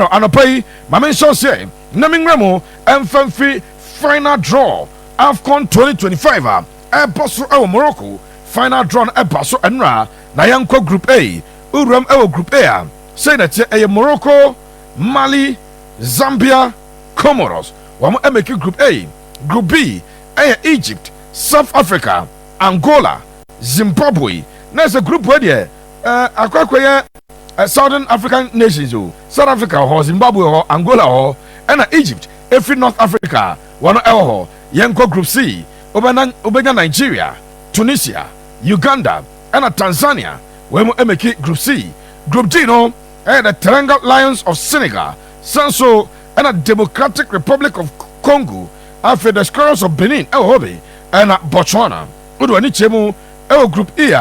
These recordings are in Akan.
Anopai, Mamen Shose, Namingramo, and Fanfi final draw AFCON 2025. Apostle Morocco, final draw Apostle Enra, Nayanko Group A, Uram Group A. Say that a Morocco, Mali, Zambia, Comoros, Wamo Emeki Group A, Group B, Egypt, South Africa, Angola, Zimbabwe. There's a group where Southern African nations, South Africa or Zimbabwe or Angola or and Egypt, every North Africa, one Elho, Yanko Group C, Obega Nigeria, Tunisia, Uganda, and Tanzania, Wemo Emeki Group C, Group D, no, and the Teranga Lions of Senegal, Sanso, and the Democratic Republic of Congo, after the Squirrels of Benin, Elhobe, and Botswana, Udwani Chemu, El Group E,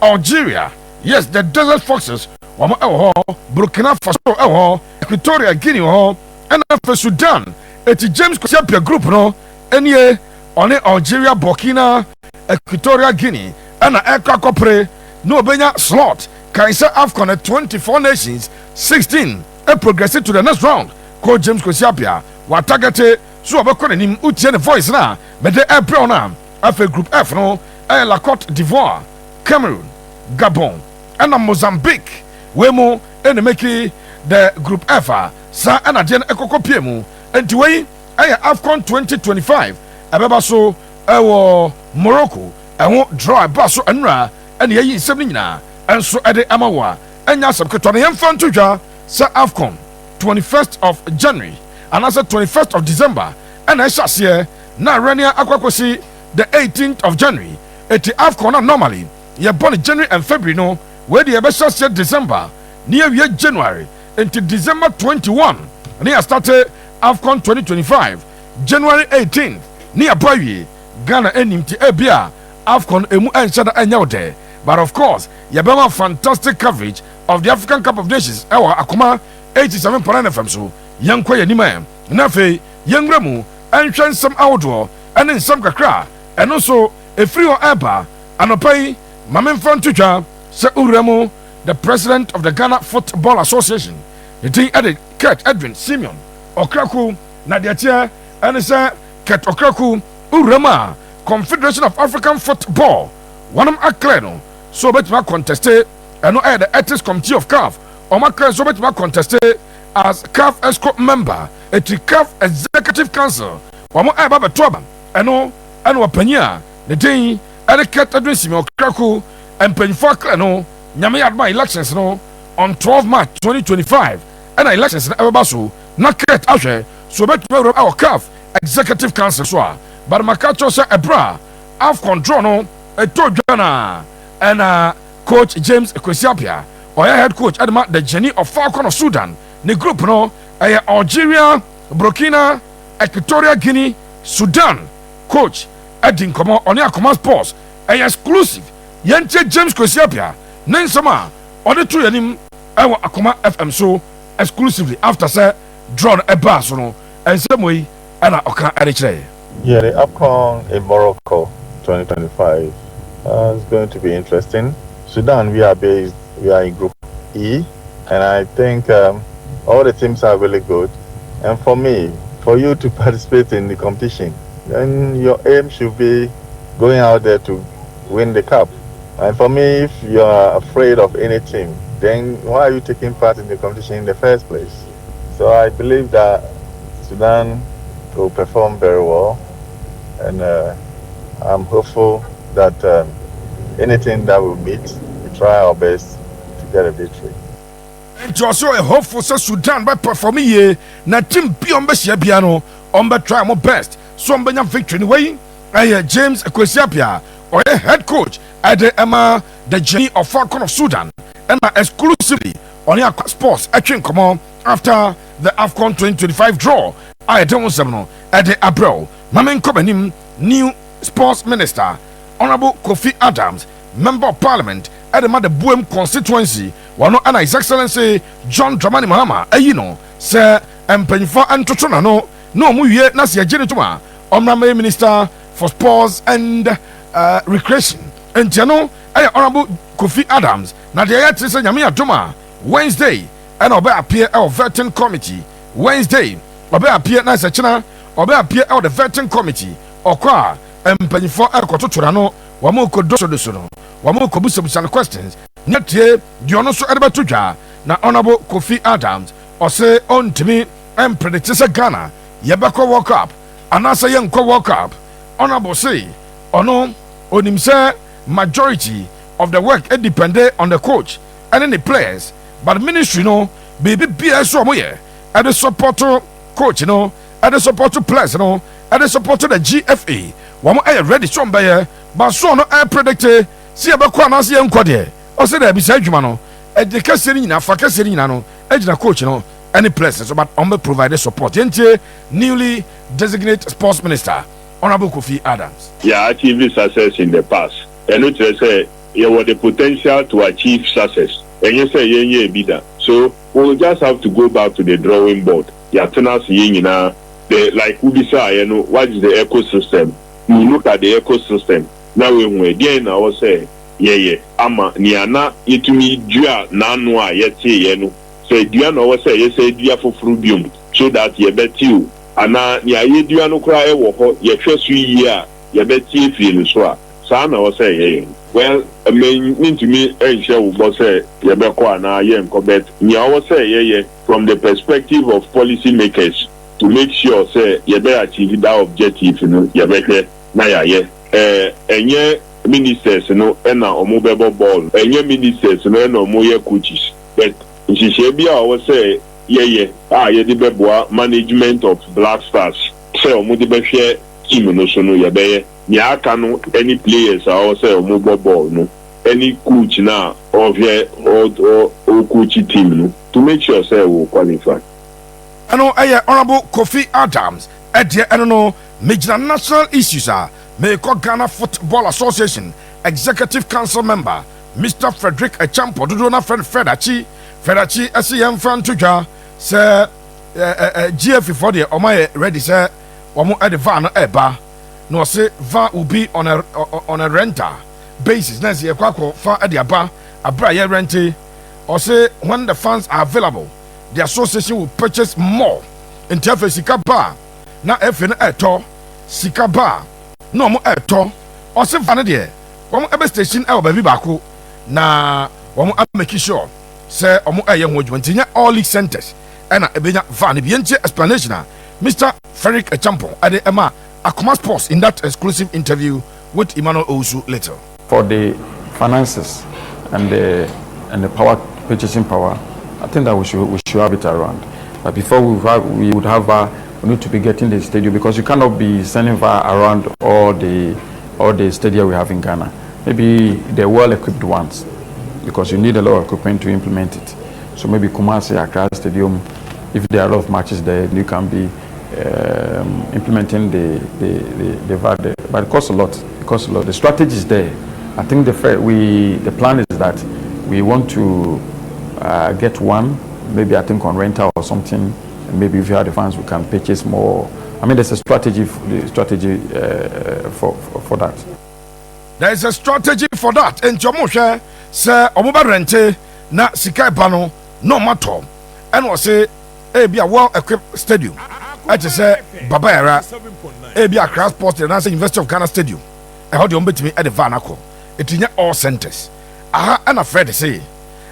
Algeria, yes, the Desert Foxes, Burkina Faso, Equatorial Guinea, and for Sudan, it's James Kwesi Group, no, and ye, on Algeria, Burkina, Equatorial Guinea, and Eka Copre, no Benya slot, Kaisa AFCON at 24 nations, 16, and progressing to the next round. Coach James Kwesi Ouattara, so about him, Utian voice now, but the April now, after Group F, no, and La Côte d'Ivoire, Cameroon, Gabon, and Mozambique, Wemo, and make the Group F, Sa and Adian Ekoko Piemu, and to way, AFCON 2025, Ababaso, Morocco, and won't draw a basso and ra, and ye Semina, and so at the Amawa, and Yasam Katonian Fantuja, Sa AFCON, 21st of January, and as 21st of December, and I shall see now Rania Aquacosi, the 18th of January, at the AFCON normally, ye born January and February, no, where the Abesha said December, near year January, until December 21, near started AFCON 2025, January 18th, near Boye, Ghana and Nimti Ebia, AFCON Emu and Shada and but of course, Yabama fantastic coverage of the African Cup of Nations, our Akuma 87 FM so, Young Kwaya Nima, Nafe, Young Remu, and Shan some outdoor, and in some Kakra, and also a free or Eba, and Opay, Mamen Fantuja, Sir Uremo, the president of the Ghana Football Association, the thing added Kurt Edwin Simeon, Okraku, Nadiatia, and Sir Kurt Okraku, Urema, Confederation of African Football, one of Akleno, so bet my contested, and no the ethics committee of CAF, or my so bet my contested as CAF escort member, at the CAF Executive Council, one more Ababa Toba, and no, and Wapania, the thing added Kurt Edwin Simeon, Okraku, and Penfak, no, Nyame had my elections no on 12 March 2025 and elections in Ababaso not correct ashe so bet our CAF Executive Council so but Makacho say ebra have control no a to Ghana and coach James Kwesi or head coach Adama the journey of Falcon of Sudan the group no Algeria, Burkina, Equatorial Guinea, Sudan coach Edin Komo on your command sports exclusive Yente James Kwesi Nensama, or the two of them, our Akuma FM so exclusively after say drawn a bass, and some way, and I can add yeah, the AFCON in Morocco 2025 is going to be interesting. Sudan, we are in Group E, and I think all the teams are really good. And for me, for you to participate in the competition, then your aim should be going out there to win the cup. And for me, if you are afraid of any team, then why are you taking part in the competition in the first place? So I believe that Sudan will perform very well, and I'm hopeful that anything that we meet, we try our best to get a victory. And also a hopeful Sudan by performing here, na team beyond Beshiabiano, on but try my best. So I'm being victory anyway. I James Kwesi or a head coach at the journey of Falcon of Sudan and exclusively on your sports at come on after the AFCON 2025 draw. I don't know at the April. Mamen Kobenim, new sports minister, Honorable Kofi Adams, member of parliament at the Mother Boom constituency, one of His Excellency John Dramani Mahama, Sir Mpenifa and Totrona, no, Muye Nasia Genituma, Honorable Minister for Sports and Recreation. And Honorable Kofi Adams, Nadia Tisa Yamia Duma, Wednesday, and obe appear our vetting committee Wednesday. Obe appear na sechina, obe appear our the vetting committee. Okwa empanyifo ekoto turano, wamo kodoso no. Wamo kobusabusan questions. Nyatie di ono so edebeto dwa na Honorable Kofi Adams ose ontimi predict say Ghana yebeko World Cup anasa yenko World Cup. Honorable say ono onim say majority of the work it depended on the coach and the players, but ministry no baby BS omoye and the support coach no and the support players no and the support the GFA wamo ready so mbaye but so no predict see yebeko anasa yenko de o say there be say adwuma no de kaseri nyina fa kaseri nyina no agina coach no any players so but on provide support yente newly designated sports minister Honorable Kofi Adams. Yeah, achieved success in the past. And it say you have the potential to achieve success. And you say yeah bida. So we'll just have to go back to the drawing board. Yeah, turn us the like we say, what is the ecosystem? You look at the ecosystem. Now we again I will say, ama niana itumi dua nanwa yeti so dua no we say dua foforo so that you bet you ana nia yedua no kra wo ho ye hwesu yi a ye beti fie no so a sa na wo say well mean to me enhwe wo bo say ye be ko ana ye nko bet nia wo say from the perspective of policy makers to make sure say ye be achieve that objective no ye be na ya enye ministers no na omo bebo ball enye ministers no na omo ye coaches but nhihye bia wo say ye the beboa management of Black Stars say omo de be hwe team no so no ye be ya aka no any players I say omo ball no any coach na of here or coach team no to make sure say we qualify. Honorable Kofi Adams major national issues are Ghana Football Association Executive Council member Mr. Frederick Echampo Dudona Fedachi SEM fan to say GF for the Omaye ready say Omo at the van eba no say van will be on a renter basis. Nancy Ekwako fan at the aba abra rente or say when the funds are available the association will purchase more in terms of sika bar na FN eto sika bar no mo eto or say van there Omo ebe station e obabi bako na Omo make sure say Omo eye ho dwontinya all league centers and ebenya van bienche explanation Mr. Frederick Echampo at the Emma Akoma Sports in that exclusive interview with Emmanuel Owusu later. For the finances and the power purchasing power, I think that we should have it around. But before we need to be getting the stadium because you cannot be sending VAR around all the stadium we have in Ghana. Maybe the well-equipped ones because you need a lot of equipment to implement it. So maybe Kumasi Accra Stadium, if there are a lot of matches there, you can be implementing the VAR there. But it costs a lot. The strategy is there. I think the plan is that we want to get one, maybe I think on rental or something. And maybe if you have the funds, we can purchase more. I mean, there's a strategy for that. There is a strategy for that. And Jomoshe say omoba rente na sika bano no matter. And we say be a well-equipped stadium. I just say Baba Era be a Accra Sports and answer University of Ghana Stadium. I heard you bet me at the Vanako. It in all centers. Aha, and afraid to say.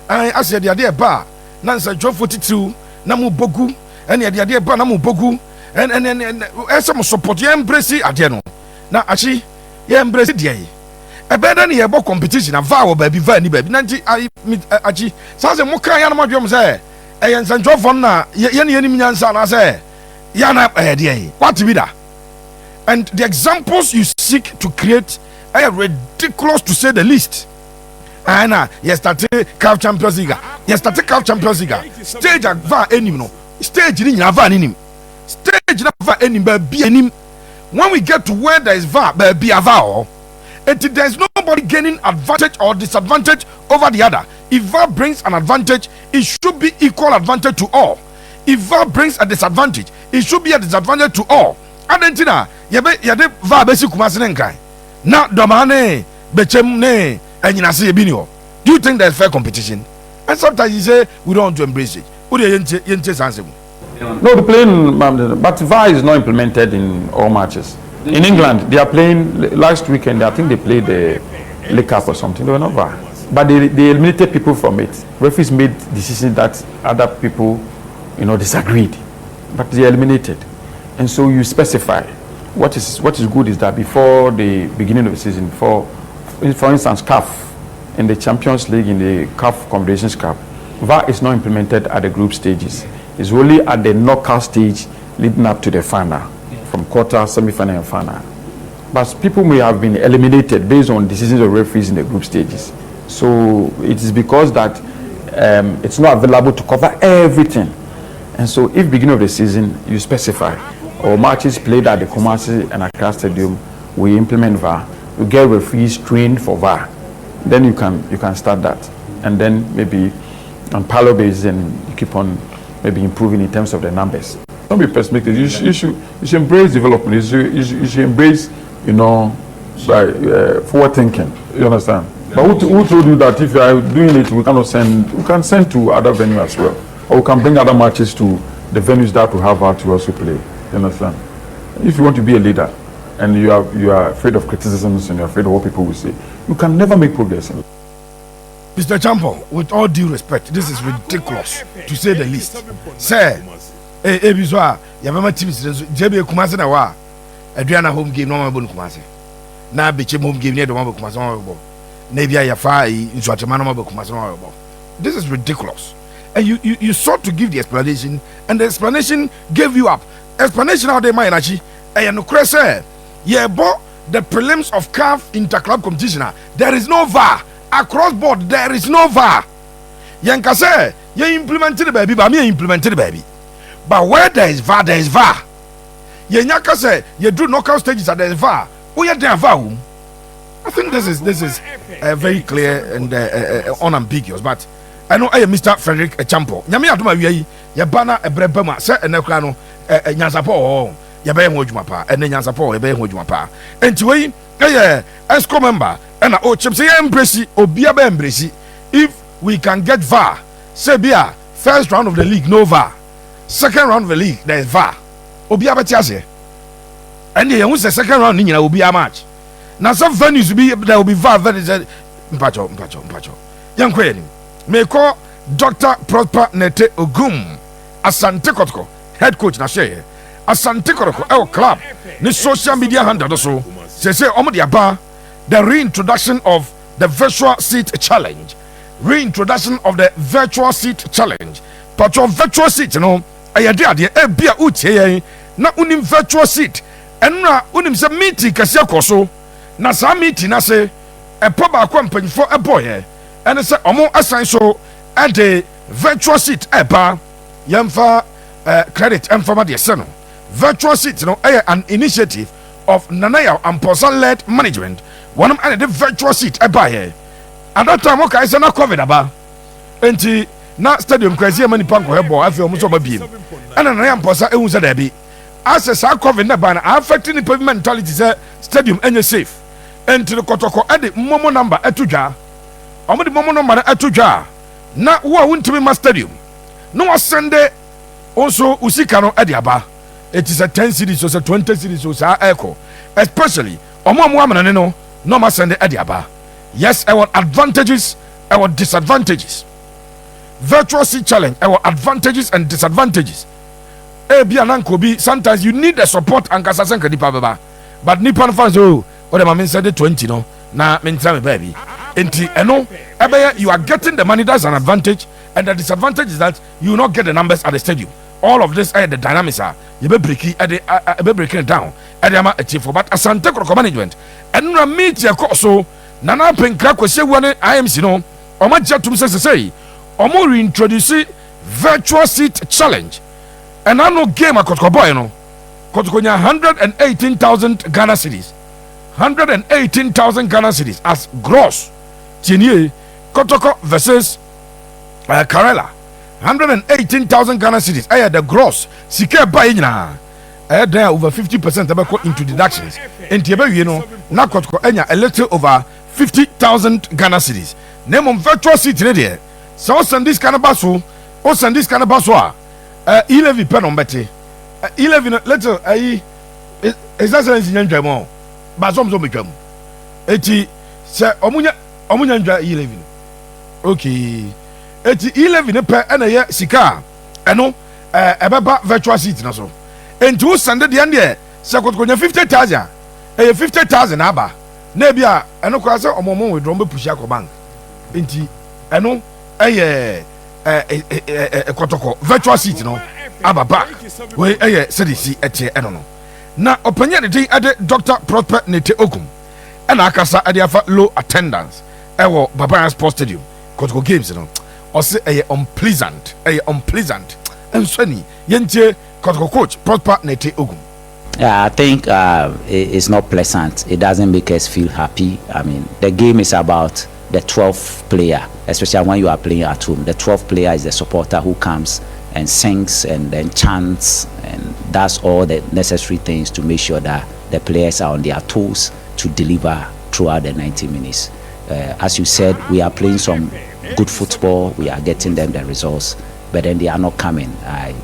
I said the idea bar. Nansa John 42 Namu Bogu and the idea bar Namu Bogu and some support you embrace it adiano. Now actually you embrace it ye. A better than a competition a vow baby vanny baby. Nanti I meet Achi. Says a moka yanama drum say. And San John Fonna Yan say Yana idea. What to be that? And the examples you seek to create are ridiculous to say the least. And yesterday CAF Champions League. Yesterday CAF Champions League. Stage at VAR enim. Stage in VAR enim. Stage na VAR enim be enim. When we get to where there is VAR, be a VAR. There is nobody gaining advantage or disadvantage over the other. If VAR brings an advantage, it should be equal advantage to all. If VAR brings a disadvantage, it should be a disadvantage to all. Adentina, yade VAR besi kumasine nkai. Na domane bechem ne enyinase ebinio. Do you think there's fair competition? And sometimes you say we don't want to embrace it. Uri yente sansem. No, the playing, but VAR is not implemented in all matches. In England, they are playing last weekend. I think they played the League Cup or something. They were not VAR, but they eliminated people from it. Referees made decisions that other people, disagreed, but they eliminated. And so you specify what is good is that before the beginning of the season, for instance, CAF in the Champions League, in the CAF Confederations Cup, VAR is not implemented at the group stages. It's only at the knockout stage leading up to the final, from quarter, semi-final, and final. But people may have been eliminated based on decisions of referees in the group stages. So it is because that it's not available to cover everything. And so if beginning of the season you specify, or matches played at the Kumasi and Accra Stadium, we implement VAR. We get referees trained for VAR. Then you can start that. And then maybe on parallel basis, and you keep on maybe improving in terms of the numbers. Don't be pessimistic. You should embrace development. You should embrace, forward thinking. You understand? But who told you that if you are doing it, we can send to other venues as well, or we can bring other matches to the venues that we have to also play. You understand? If you want to be a leader, and you are afraid of criticisms and you're afraid of what people will say, you can never make progress. Mr. Champo, with all due respect, this is ridiculous, to say the least. Sir, Ebizwa, Yamama teams, JB Kumasi na wa, Adriana home game, no one Kumasi. Na Bichim home game near the one Kumasi. Nebia Yafai, in Swatamano Kumasi. This is ridiculous. And you sought to give the explanation, and the explanation gave you up. Explanation how they might actually, and no cresse, the prelims of CAF interclub competition. There is no VAR. Across board, there is no VAR. Yanka say, you implemented the baby, but me implemented the baby. But where there is VAR, there is VAR. Yanka say, you do knockout stages at there is VAR. Who you there VAR? I think this is very clear and unambiguous. But I know Mr. Frederick Champo. Nyame aduma wi ya bana ebrebema se enekra no nyansapo ya be ho adwuma pa ene nyansapo ya be ho adwuma pa. Enti wei ESCO member na o chim say embrace obia be embrace if we can get VAR. Say bia first round of the league no VAR. Second round of the league there is VAR. Obia be tiase. And the who say second round ni nyina obia match. Now some venues there will be VAR venues mpacho. Yankwe ni. May call Dr. Prosper Nete Ogum Asante Kotoko, head coach na share. Asante Kotoko, club, ni social media handle so. Say Omodiaba, the reintroduction of the virtual seat challenge. Reintroduction of the virtual seat challenge. But your virtual seat, ayade bia utie na unim virtual seat. Enra unim se meeting kase akoso. Na sa meeting na se epo ba company for a boy. And it's a assign so at the virtual seat yamfa credit and from the seno virtual seat an initiative of Nanaya and Posan led management. One of the virtual seat here. At that time, okay, I said not COVID about enti na stadium crazy many panko hebo I feel much of a beam. And Nanaya Posa Eunza Debi. As a COVID na ban affecting the mentality stadium and safe. And to the Kotoko at the Momo number etuja. Omodi momo no mara atudwa na wo a wuntimi ma stadium no wasende also usika no ade aba it is a 10 cities or 20 cities or sa echo especially omo amane no ma sende ade aba. Yes, I want advantages, I want disadvantages. Virtual seat challenge, I want advantages and disadvantages. Bia nanko bi sometimes you need the support and kasasenka dipa baba but nipa no fans o the mama said 20 no na mentra baby. You are getting the money, that's an advantage, and the disadvantage is that you will not get the numbers at the stadium. All of this the dynamics are you be breaking it down at the chief but Asante Kotoko management and na meet your so Nana Penkra Kwesi IMC no Oma Jatum say Omo reintroduce virtual seat challenge and I no game a Kotoko boy no Kotoko 118,000 Ghana cedis 118,000 Ghana cedis as gross. Tinie Kotoko versus Karela 118,000 Ghana cedis. The gross sike buy nyina there over 50% about into deductions. And na Kotoko enya a little over 50,000 Ghana cedis. Name on virtual seat there. So send this kind of basu o send this kind of baswa 11 pen on bete 11 letter ayi excellency nyanjwa mo ba som metwam eti se omunya ndwa 11 okay eti 11 pe na ye sika eno ebeba virtual seat na so enti wo send de ande se kotokonya 50,000 50,000 aba na bia eno kwa se omomo withdraw be push akọ bank enti eno kotoko virtual seat no aba back we sedisi etie eno no na opanya de din ade Dr. Prosper Nete Ogum ena akasa ade afa low attendance ewo Babaya Sports Stadium kotoko games no o se unpleasant ensani yentie kotoko coach Prosper Nete Ogum. I think it's not pleasant. It doesn't make us feel happy. I mean, the game is about the 12th player, especially when you are playing at home. The 12th player is the supporter who comes and sings and then chants and does all the necessary things to make sure that the players are on their toes to deliver throughout the 90 minutes. As you said, we are playing some good football. We are getting them the results, but then they are not coming.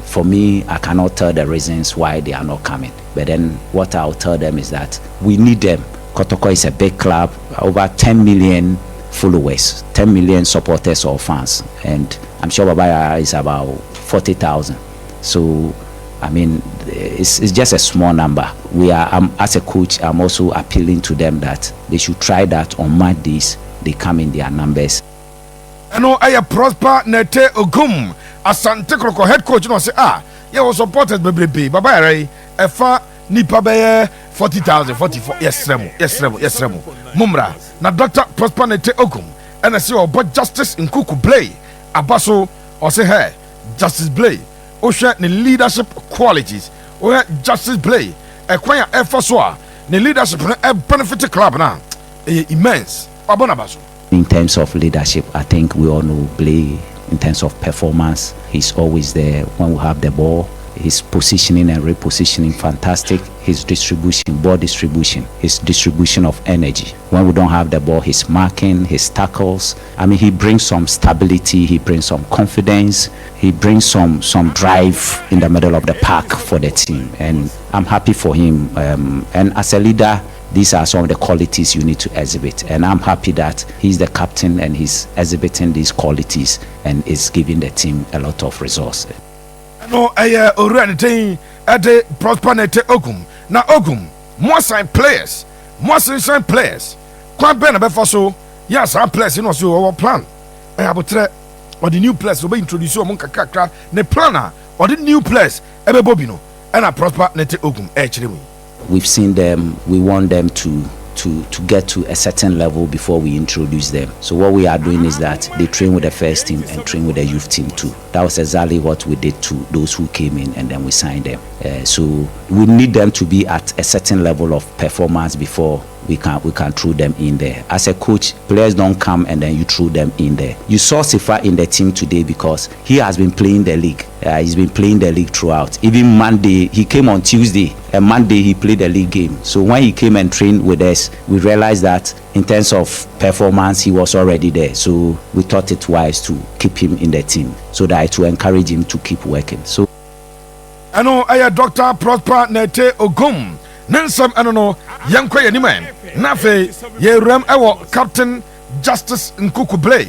For me, I cannot tell the reasons why they are not coming. But then what I'll tell them is that we need them. Kotoko is a big club, over 10 million followers, 10 million supporters or fans, and I'm sure Babaya is about 40,000. So, I mean, it's just a small number. As a coach, I'm also appealing to them that they should try that on Mondays. They come in their numbers. I know I Prosper Nete Ogum, Asante Kroko head coach. No say was supported baby. Babaya efa nipa beye 40,000, 44. Yes, Remo. Mumra na Dr. Prosper Nete Ogum. And I say about justice in Kuku Blay. Abaso or say hey, Justice Blay. Osha ni leadership qualities. Or Justice Blay. Acquire effort ni leadership benefit club na immense. Abonabaso. In terms of leadership, I think we all know Blay. In terms of performance, he's always there when we have the ball. His positioning and repositioning, fantastic. His distribution, ball distribution, his distribution of energy. When we don't have the ball, his marking, his tackles. I mean, he brings some stability. He brings some confidence. He brings some drive in the middle of the park for the team. And I'm happy for him. And as a leader, these are some of the qualities you need to exhibit. And I'm happy that he's the captain and he's exhibiting these qualities and is giving the team a lot of resources. No, already thing at the Prosper Nete Ogum. Now Ogum, more sign players. Quite better before so. Yes, our players in also our plan. I have a or the new players will be introduced among Kakra, the planner or the new players, Ebe Bobino, and a Prosper Nete Ogum. Actually, we've seen them. We want them to get to a certain level before we introduce them. So what we are doing is that they train with the first team and train with the youth team too. That was exactly what we did to those who came in, and then we signed them. So we need them to be at a certain level of performance before we can throw them in there. As a coach, players don't come and then you throw them in there. You saw Sifa in the team today because he has been playing the league. He's been playing the league throughout. Even Monday, he came on Tuesday, and Monday he played the league game. So when he came and trained with us, we realized that in terms of performance, he was already there. So we thought it wise to keep him in the team so that to encourage him to keep working. So I know I Dr. Prosper Nete Ogum. Nansam I don't know young Kwesi Asmah. Nafe ye ram ewo Captain Justice Nkuku Blay.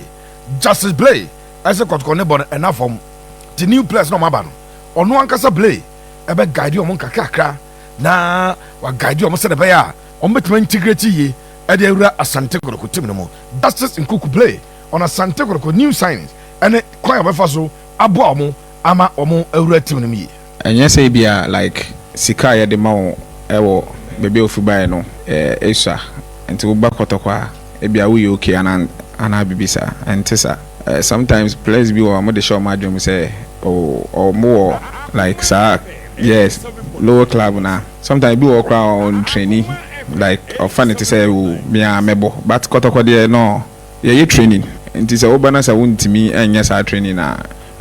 Justice Blay. I say kotko ne bon enough from the new players no maba no. Ono ankasa Blay ebe guide you kakra na wa guide you se de be ya. On betuma integrate ye e de awura Asante Kotoko team no mo. Justice Nkuku Blay on Asante Kotoko new signings ene kwan obefa so abo omo ama omo awura team no mi. Enye say bia like sika ye de ma ewo bebe ofubai no esha enti wo bakotokwa e bia wo okay ana bibisa entisa sometimes players be wo the show my dream say or more like sir yes lower club na sometimes be wo crowd on training like of funny to say me amebo but kotokwa there no ye training enti say wo bana say wontimi enye sa training na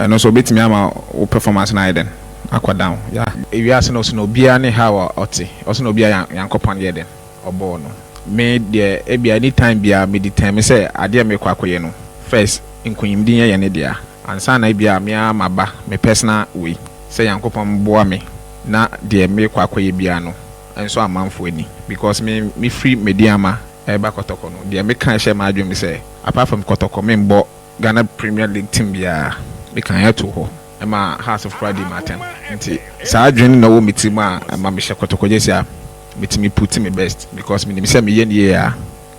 no so betimi ama wo performance na iden aqua down yeah if you ask no so no bia ne how oti also no bia yankopon ye den obo no me there e bia anytime bia me the time say ade me kwakoye no first nkunyimdin ye ne dia ansa na bia me amaba me personal way say yankopon boa me na de me kwakoye bia no enso amanfo ani because me free mediama eba kotoko no de me kan share ma adwum say apart from kotoko me mbo Ghana Premier League team bia me kan yato ho ema House of Friday matem nti sa adwun na wo metim a ma me hye kotoko jesia metimi put me best because me say me ye ne a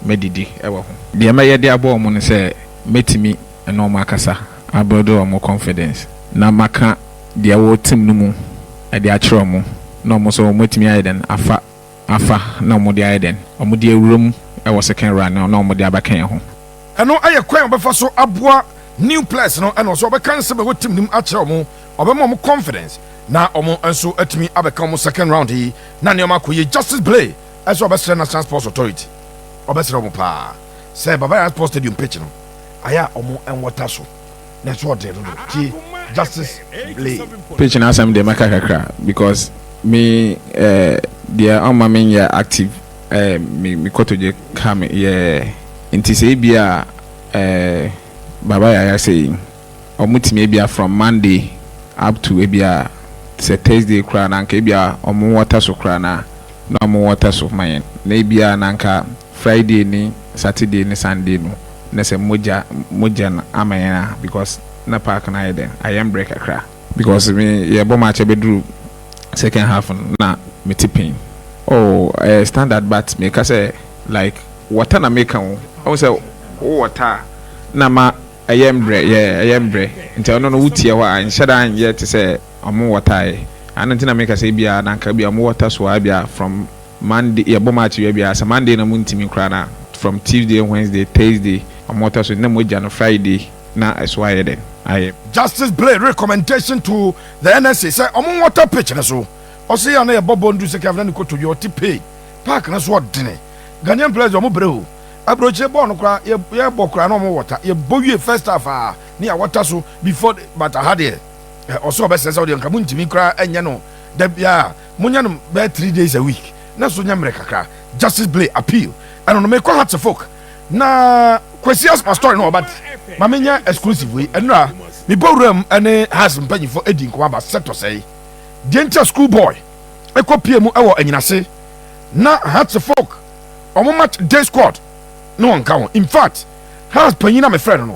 medidi ewo ho de me ye de abo mo no say metimi eno ma kasa abodo mo confidence na maka de wo team no mu e de akere mo no mo so metimi ayeden afa na mo de ayeden mo de awuram e wo second round no mo de abakan ho eno aye kwan obefa so aboa new players no eno so obekan se be wo team nim akere mo obema mo confidence na omo enso atimi abeka mo second round yi na ne omakoye justice play eso obesre national sports authority obesre mo pa say baba sports stadium pitch no aya omo enwota so na so de no ki justice play pitch na some de maka kakra because me they are my main active me kotoje come nti say bia baba ya say omutimi bia from Monday up to ebia say Thursday kra na nka ebia omo water so kra na omo water so mayen na ebia na nka Friday ni Saturday ni Sunday no na say moja na amayena because na park na iden I am break akra because me ye bo match bedru second half na me tipping standard but me ka say like water na make am I say water na ma ayembre nti ono no wutie ho a nhyeda anye te say omo water ananti na make say bia na nka bia omo water so bia from Monday ye bo match bia say Monday na muntimi kra na from Tuesday Wednesday Thursday omo water so na moja no Friday na eswaye den I justice play recommendation to the NSA say omo water pitch na so o say ya na ye bobo ndu se ka vna ko to your pay park na so odene Ghanaian players omo brew abroche ball no kra ye bokra no mo water ye bowie first half ni ya water so before but I had here also be say so nka muntimi kra enye no da bia munya no be 3 days a week na so nya mre kakra justice play appeal and no make heart folk na Kwesi Asmah story no but mamenya exclusive way enra me bowram ene has mpanyi for edi nko aba Seth Osei dental school boy ekopie mu ewo anyinase na heart folk omo match day squad no one count in fact has panyina me friend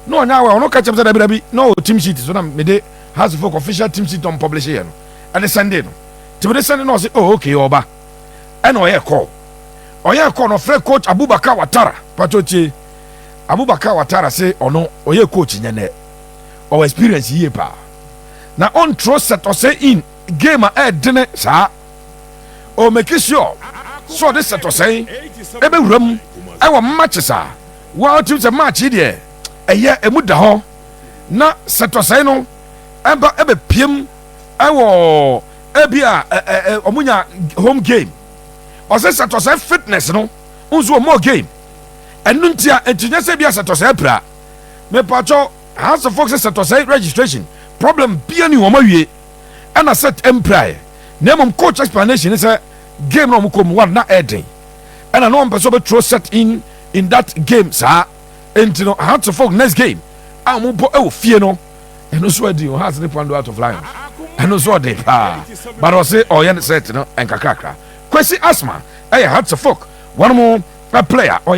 no nya we no catch up say dabi no team sheet so na me de has folk official team sheet on publish here no and the Sunday no the Sunday no say oh okay oba and oye call no friend coach Ouattara patoche Ouattara say ono oye coach nyene or experience ye pa na on trust Seth Osei in game dene sa o make sure so this Seth Osei ebe wuram ewo matches wa team say match here eye emu da ho na Seth Osei no ebe piem ewo ebia omunya home game o say Seth Osei fitness no unzo more game enu ntia entinya se bia Seth Osei pra me pacho House of Fox Seth Osei registration problem bia ni wo mawie na set empire na mom coach explanation say game no mkom one na eden and no person be throw set in that game sir entino House of Fox next game am bo e fie no eno so adi o has the point out of line eno so dey pa but o say o yen set no enkakakra Kwesi Asmah House of Fox one more player or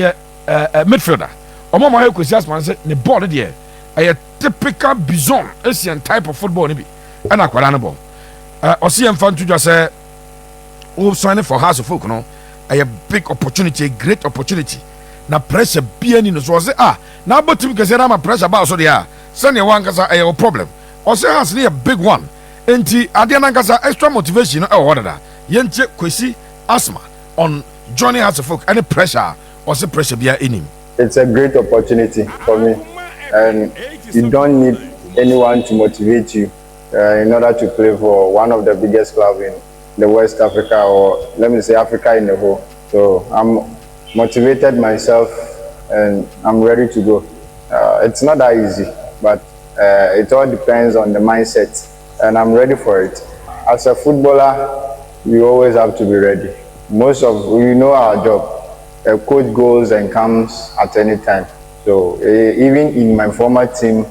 midfielder omo ma Kwesi Asmah say ne ball there a typical bison Asian type of football ni bi and akwara no ball osi enfan to just say o sign for House of Folk no a big opportunity, a great opportunity na pressure bia ni no so say na botim kese na ma pressure ba so there send your one kasa a problem o say has a big one enti ade na kasa extra motivation no e wo da yenche Kwesi Asmah on joining House of Folk any pressure or say pressure bia enim. It's a great opportunity for me and you don't need anyone to motivate you in order to play for one of the biggest clubs in the West Africa, or let me say Africa in the whole. So I'm motivated myself and I'm ready to go. It's not that easy, but it all depends on the mindset and I'm ready for it. As a footballer, you always have to be ready. We know our job. A coach goes and comes at any time. So even in my former team,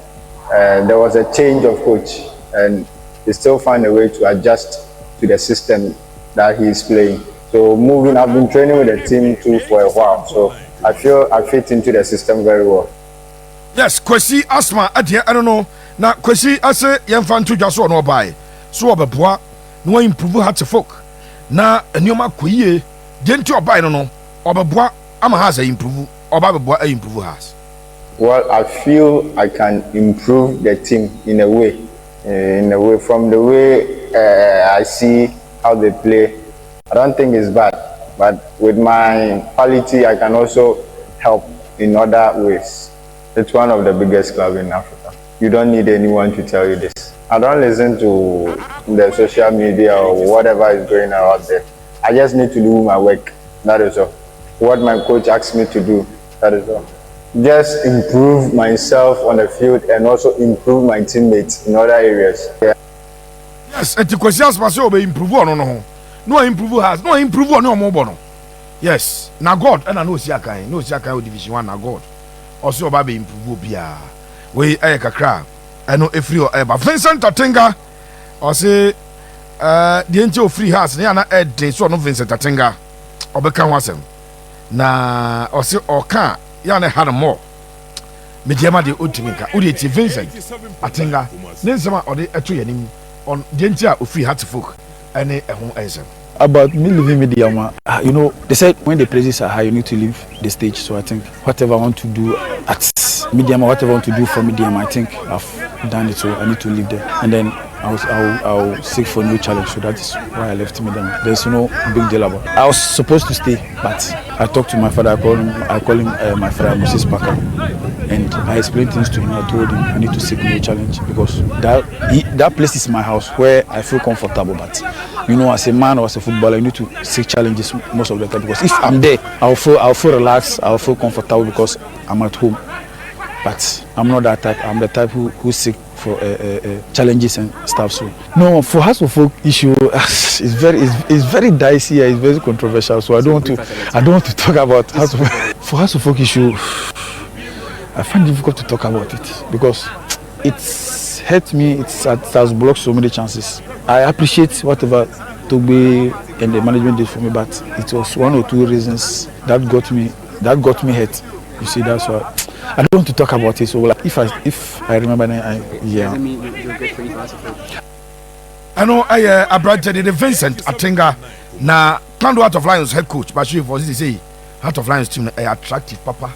there was a change of coach, and he still found a way to adjust to the system that he is playing. So I've been training with the team too for a while, so I feel I fit into the system very well. Yes, Kwesi Asmah, I don't know. Now, Kwesi Asmah, young fan to just no buy. So, Ababwa, no improve heart to folk. Now, a new Makuye, didn't you buy no? Ababwa, I'm a has a improve, or Bababwa a improve has. Well, I feel I can improve the team in a way from the way I see how they play. I don't think it's bad, but with my quality, I can also help in other ways. It's one of the biggest clubs in Africa. You don't need anyone to tell you this. I don't listen to the social media or whatever is going on out there. I just need to do my work. That is all. What my coach asks me to do, that is all. Just improve myself on the field and also improve my teammates in other areas. Yeah. Yes, and the questions must be improve on no improve has no improve on no more. Yes, now God and I know Siakai Division 1 now God. Also baby improve bia. We kakra. I know if you ever Vincent Tatenga or say the angel free has near na ed so no Vincent Tatenga obeka wasem. Na or say or can yana had more. Mediama de Utimika, Udi Vincent Atenga, Nensama or the etu yanim on the angel free hat to folk and a home answer. About me leaving Mediama, you know, they said when the praises are high, you need to leave the stage. So I think whatever I want to do at Mediama, whatever I want to do for Mediama, I think I've done it. So I need to leave there, and then I'll seek for a new challenge. So that is why I left Mediama. There's no big deal about it. I was supposed to stay, but I talked to my father. I call him my father Moses Parker, and I explained things to him. I told him I need to seek a new challenge because that place is my house where I feel comfortable. But you know, as a man or as a footballer, you need to seek challenges most of the time because if I'm there, I'll feel relaxed, I'll feel comfortable because I'm at home. But I'm not that type. I'm the type who seek for challenges and stuff. So no, for House of Folk issue, it's very dicey. It's very controversial. So I don't want to talk about House of Folk. For House of Folk issue, I find it difficult to talk about it because it's hurt me. It has blocked so many chances. I appreciate whatever Togbe and the management did for me, but it was one or two reasons that got me hurt. You see, that's why I don't want to talk about it. So like, if I remember, yeah. Does it mean you'll get free pass? I know I brought the Vincent Atenga na Kando Heart of Lions head coach, but she was say Heart of Lions team attractive papa.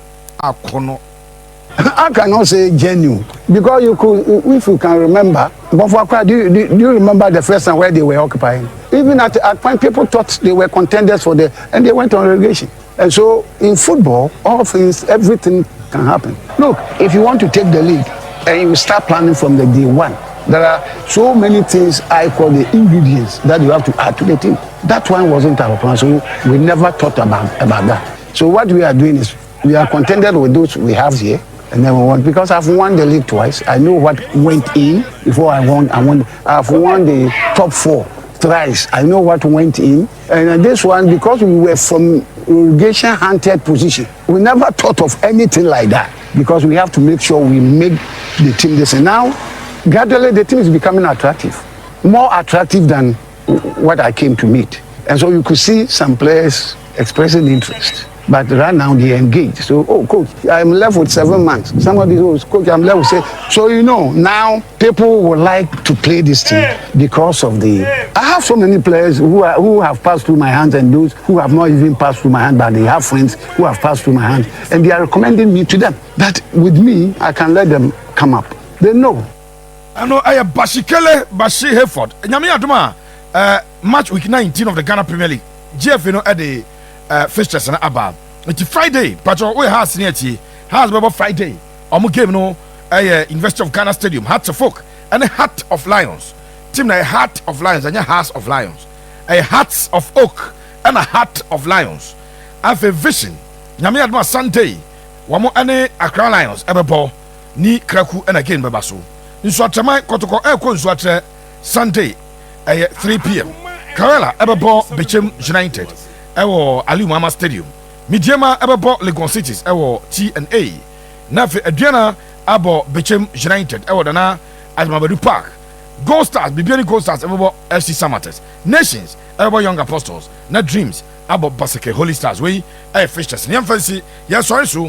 I cannot say genuine because you could, if you can remember. But for Accra, do you remember the first time where they were occupying? Even at point, people thought they were contenders and they went on relegation. And so in football, all things, everything can happen. Look, if you want to take the league and you start planning from the day one, there are so many things I call the ingredients that you have to add to the team. That one wasn't our plan, so we never thought about that. So what we are doing is we are contented with those we have here. And then we won because I've won the league twice. I know what went in before I won. I've won the top 4 thrice. I know what went in. And this one, because we were from relegation hunted position, we never thought of anything like that because we have to make sure we make the team this. And now, gradually, the team is becoming attractive, more attractive than what I came to meet. And so you could see some players expressing interest. But right now they engage. So, coach, I'm left with 7 months. Somebody who's coach, I'm left with say. So now people would like to play this team because of I have so many players who have passed through my hands and those who have not even passed through my hand, but they have friends who have passed through my hands, and they are recommending me to them. That with me, I can let them come up. They know. I know I am Bashikele Bashi Hayford. Nyame aduma match week 19 of the Ghana Premier League. GF at the fixtures na aba. It's Friday, but we has near has about Friday. Omo game no University of Ghana Stadium, Heart of Folk and a Heart of Lions. Team na a Heart of Lions and a House of Lions. A Hearts of Oak and a Heart of Lions. Have a vision. Nyame aduma Sunday. Wamo ane Accra Lions ebebo ni Kraku and again bebaso. Nso atema kotoko ko nso atre Sunday 3 p.m. Karela ebebo Bechem United. Ewo Ali Muhammad Stadium. Midiama ebebo Legon Cities ewo T&A. Nafe Adriana abo Bechem United ewo dana Admabadu Park. Gold Stars Bibiani Gold Stars ebo FC Samates. Nations ebo Young Apostles. Na Dreams abo Baseke Holy Stars we fixtures. Nyam fancy ya sorry so